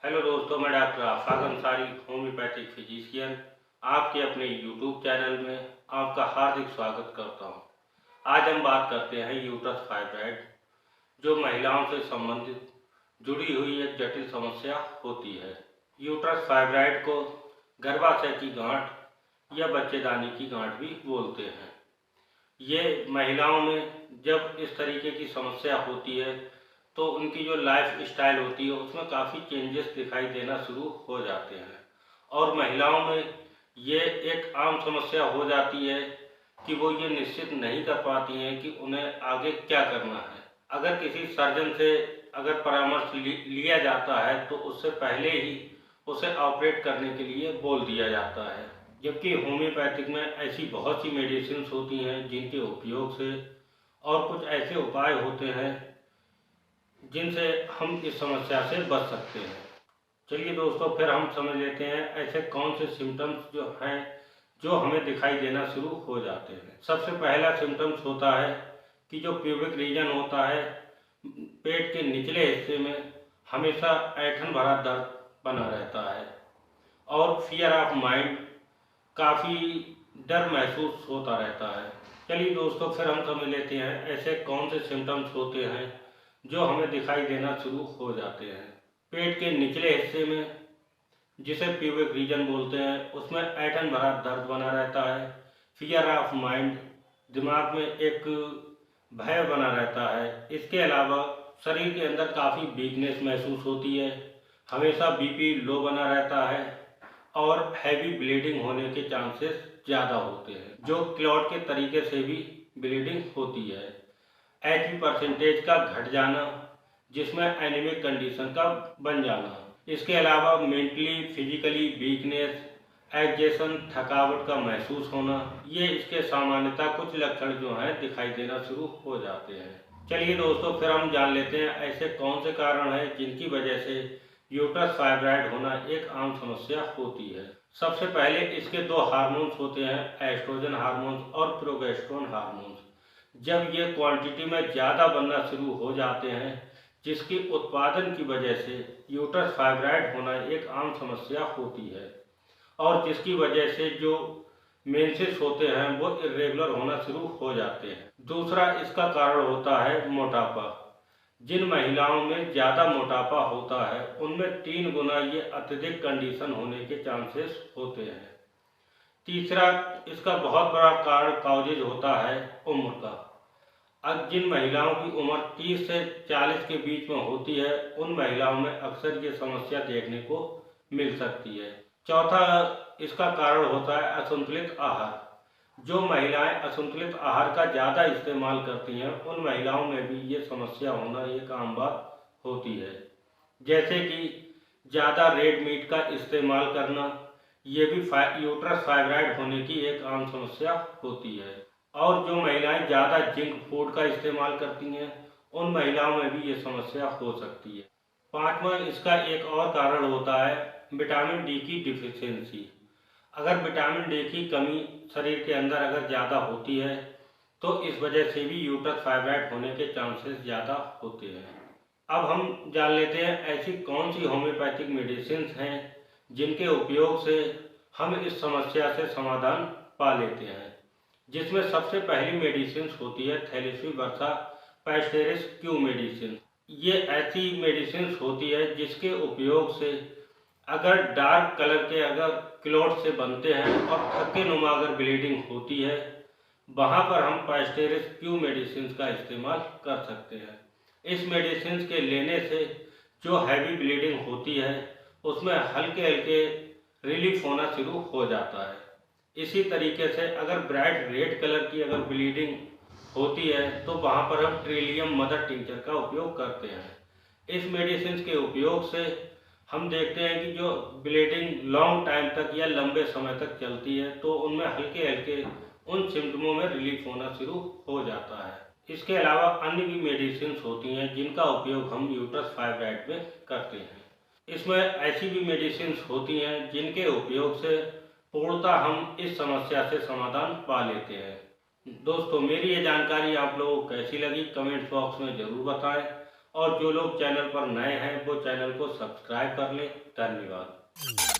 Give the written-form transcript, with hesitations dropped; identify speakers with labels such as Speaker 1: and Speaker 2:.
Speaker 1: Hello दोस्तों, मैं doctor आफाक Ansari, homeopathic physician, आपके अपने यूट्यूब चैनल में आपका हार्दिक स्वागत करता हूं। आज हम बात करते हैं यूट्रस फाइब्रॉइड, जो महिलाओं से संबंधित जुड़ी हुई एक जटिल समस्या होती है। यूट्रस फाइब्रॉइड को गर्भाशय की गांठ या बच्चेदानी की गांठ भी बोलते हैं। ये महिलाओं में जब इस तरीके की समस्या होती है तो उनकी जो लाइफ स्टाइल होती है उसमें काफ़ी चेंजेस दिखाई देना शुरू हो जाते हैं और महिलाओं में ये एक आम समस्या हो जाती है कि वो ये निश्चित नहीं कर पाती हैं कि उन्हें आगे क्या करना है। अगर किसी सर्जन से अगर परामर्श लिया जाता है तो उससे पहले ही उसे ऑपरेट करने के लिए बोल दिया जाता है, जबकि होम्योपैथिक में ऐसी बहुत सी मेडिसिन होती हैं जिनके उपयोग से और कुछ ऐसे उपाय होते हैं जिनसे हम इस समस्या से बच सकते हैं। चलिए दोस्तों, फिर हम समझ लेते हैं ऐसे कौन से सिम्टम्स जो हैं जो हमें दिखाई देना शुरू हो जाते हैं। सबसे पहला सिम्टम्स होता है कि जो प्यूबिक रीजन होता है, पेट के निचले हिस्से में हमेशा ऐंठन भरा दर्द बना रहता है और फियर ऑफ माइंड, काफ़ी डर महसूस होता रहता है। चलिए दोस्तों, फिर हम समझ लेते हैं ऐसे कौन से सिम्टम्स होते हैं जो हमें दिखाई देना शुरू हो जाते हैं। पेट के निचले हिस्से में, जिसे प्यूबिक रीजन बोलते हैं, उसमें ऐंठन भरा दर्द बना रहता है। फियर ऑफ माइंड, दिमाग में एक भय बना रहता है। इसके अलावा शरीर के अंदर काफ़ी वीकनेस महसूस होती है, हमेशा बीपी लो बना रहता है और हैवी ब्लीडिंग होने के चांसेस ज़्यादा होते हैं, जो क्लॉट के तरीके से भी ब्लीडिंग होती है। एचबी परसेंटेज का घट जाना, जिसमें एनीमिक कंडीशन का बन जाना। इसके अलावा मेंटली फिजिकली वीकनेस, एग्जेशन, थकावट का महसूस होना, ये इसके सामान्यतः कुछ लक्षण जो हैं दिखाई देना शुरू हो जाते हैं। चलिए दोस्तों, फिर हम जान लेते हैं ऐसे कौन से कारण हैं जिनकी वजह से यूट्रस फाइब्रॉइड होना एक आम समस्या होती है। सबसे पहले इसके दो हार्मोन्स होते हैं, एस्ट्रोजन हार्मोन्स और प्रोजेस्टेरोन हार्मोन्स। जब ये क्वांटिटी में ज़्यादा बनना शुरू हो जाते हैं, जिसकी उत्पादन की वजह से यूट्रस फाइब्रॉइड होना एक आम समस्या होती है और जिसकी वजह से जो मेंसेस होते हैं वो इरेगुलर होना शुरू हो जाते हैं। दूसरा इसका कारण होता है मोटापा। जिन महिलाओं में ज़्यादा मोटापा होता है उनमें 3 गुना ये अत्यधिक कंडीशन होने के चांसेस होते हैं। तीसरा इसका बहुत बड़ा कारण कॉजेज होता है उम्र का। अब जिन महिलाओं की उम्र 30 से 40 के बीच में होती है उन महिलाओं में अक्सर ये समस्या देखने को मिल सकती है। चौथा इसका कारण होता है असंतुलित आहार। जो महिलाएं असंतुलित आहार का ज़्यादा इस्तेमाल करती हैं उन महिलाओं में भी ये समस्या होना एक आम बात होती है। जैसे कि ज़्यादा रेड मीट का इस्तेमाल करना, ये भी यूट्रस फाइब्रॉइड होने की एक आम समस्या होती है। और जो महिलाएं ज़्यादा जिंक फूड का इस्तेमाल करती हैं उन महिलाओं में भी ये समस्या हो सकती है। पांचवा इसका एक और कारण होता है विटामिन डी की डिफिशियंसी। अगर विटामिन डी की कमी शरीर के अंदर अगर ज़्यादा होती है तो इस वजह से भी यूट्रस फाइब्रॉइड होने के चांसेस ज़्यादा होते हैं। अब हम जान लेते हैं ऐसी कौन सी होम्योपैथिक मेडिसिन हैं जिनके उपयोग से हम इस समस्या से समाधान पा लेते हैं। जिसमें सबसे पहली मेडिसिन होती है थैलेसी वर्सा पैस्टेरिस क्यू मेडिसिन। ये ऐसी मेडिसिन होती है जिसके उपयोग से अगर डार्क कलर के अगर क्लॉट से बनते हैं और थक्के नुमा अगर ब्लीडिंग होती है, वहाँ पर हम पैस्टेरिस क्यू मेडिसिन का इस्तेमाल कर सकते हैं। इस मेडिसिन के लेने से जो हैवी ब्लीडिंग होती है उसमें हल्के हल्के रिलीफ होना शुरू हो जाता है। इसी तरीके से अगर ब्राइट रेड कलर की अगर ब्लीडिंग होती है तो वहाँ पर हम ट्रिलियम मदर टिंचर का उपयोग करते हैं। इस मेडिसिन के उपयोग से हम देखते हैं कि जो ब्लीडिंग लॉन्ग टाइम तक या लंबे समय तक चलती है तो उनमें हल्के हल्के उन सिम्टमों में रिलीफ होना शुरू हो जाता है। इसके अलावा अन्य भी मेडिसिन होती हैं जिनका उपयोग हम यूट्रस फाइब्रॉइड में करते हैं। इसमें ऐसी भी मेडिसिन होती हैं जिनके उपयोग से पूर्णतः हम इस समस्या से समाधान पा लेते हैं। दोस्तों, मेरी ये जानकारी आप लोगों को कैसी लगी कमेंट बॉक्स में ज़रूर बताएं और जो लोग चैनल पर नए हैं वो चैनल को सब्सक्राइब कर लें। धन्यवाद।